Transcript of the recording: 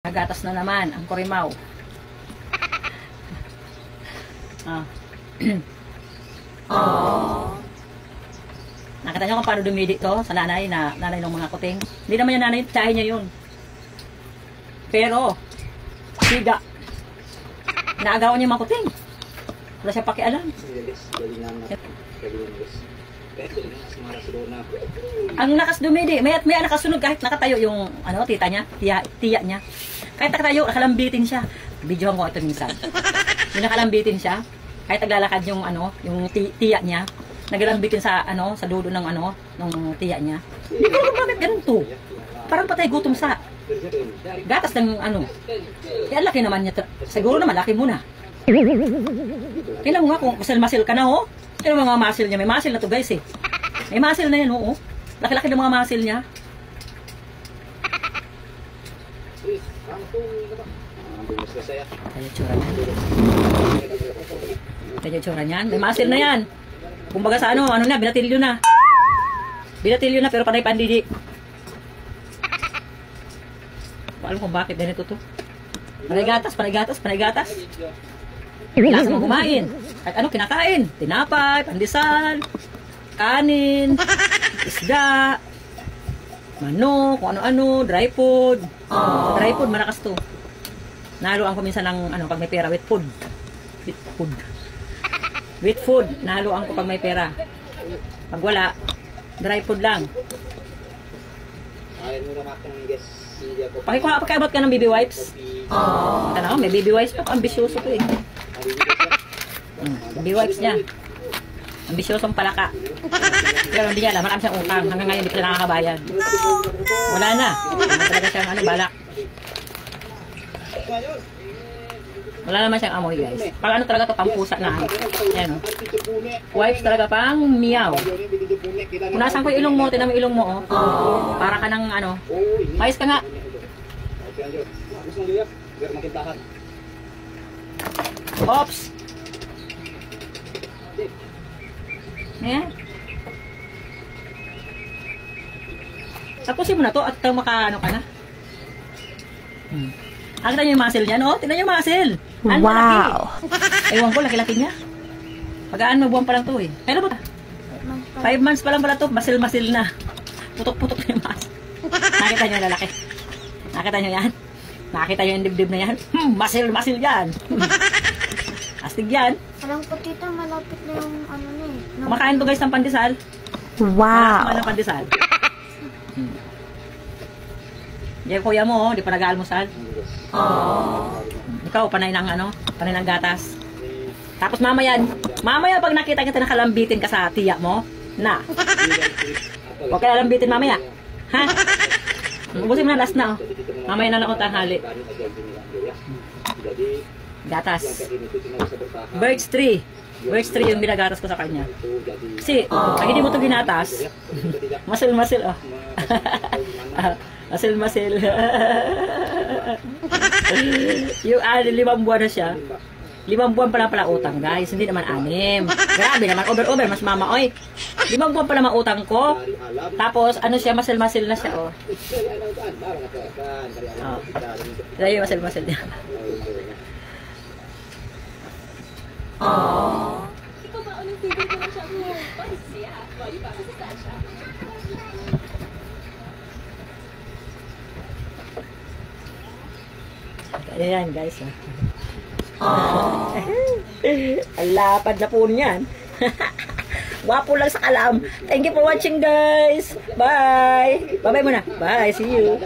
Nagatas na naman ang kurimaw. Nakita niyo kung paano dumidi to sa nanay ng mga kuting. Hindi naman yung nanay, tsahe niya yun. Pero, siga. Naagawan niya mga kuting. Wala siya pakialam. Ang nakas dumidi, may nakasunod kahit nakatayo yung tita niya, tiya niya. Kahit nakatayo, nakalambitin siya. Videohan ko ito minsan. Yung nakalambitin siya, kahit naglalakad yung tiya niya, nagalambitin sa sa dulo ng tiya niya. Hindi ko alam bakit ganito. Parang patay gutom sa gatas ng laki naman niya. Siguro naman laki muna. Tingnan mo nga kung masil ka na Ano mga muscle niya? May muscle na to guys eh. May muscle na yan Laki-laki ng mga muscle niya. Kaya tsura niyan. May muscle na yan. Kumbaga sa binatilyo na. Binatilyo na pero panay pandidi. Alam kung bakit ganito to. Panay gatas. Lasa mo kumain. Kahit kinakain. Tinapay, pandesal, kanin, isda, manok, kung ano-ano, dry food. Dry food, malakas to. Nahaluan ko minsan ng pag may pera, wet food. Wet food, nahaluan ko pag may pera. Pag wala, dry food lang. Pakiabot ka ng baby wipes. Tanaw, may baby wipes pa. Ambisyoso to eh. Baby wipes niya. Ambisyosong palaka. Pero hindi niya alam, marami siyang utang. Hanggang ngayon, hindi pa nakakabayan. Wala na. Talaga siyang balak. Wala naman siyang amoy guys. Pag talaga to, pampusa na. Ayan wipes talaga pang meow. Kung nasan ko yung ilong mo, tinan mo ilong mo para ka ng mais ka nga. Oops. Ayan. Tapusin mo na to at maka ka na. Nakita niyo yung muscle niya, tingnan niyo yung muscle. Wow. Ewan ko, laki-laki niya. Pag-ano, buwan pa lang to eh. Pero ba? 5 months pa lang pala to, masil-masil na. Putok-putok na yung muscle. Nakita niyo yung lalaki. Nakita niyo yan? Nakita niyo yung dibdib na yan? Masil-masil yan. Astig yan. Alam ko tita, malapit na yung Kumakain to guys ng pandesal. Wow. Kumakain ng pandesal. Diyan kuya mo, di pa nag-aalmusal. Ikaw, panay ng gatas. Tapos mamaya pag nakita kita nakalambitin ka sa tiya mo, huwag ka nalambitin mamaya. Ha? Ubusin mo na, last na Mamaya na lang ako tanghali. Gatas. Birds 3 yung binagatas ko sa kanya. Kasi, pag hindi mo ito ginatas, masil-masil Masil-masil. Yung 5 buwan na siya. 5 buwan pala utang guys. Hindi naman 6. Grabe naman. Over. Mas mama. 5 buwan pala utang ko. Tapos siya, masil-masil na siya. Dahil masil-masil niya. Ayan guys. Ang lapad na po niyan. Wapo lang sa kalam. Thank you for watching guys. Bye. Bye-bye muna. Bye. See you.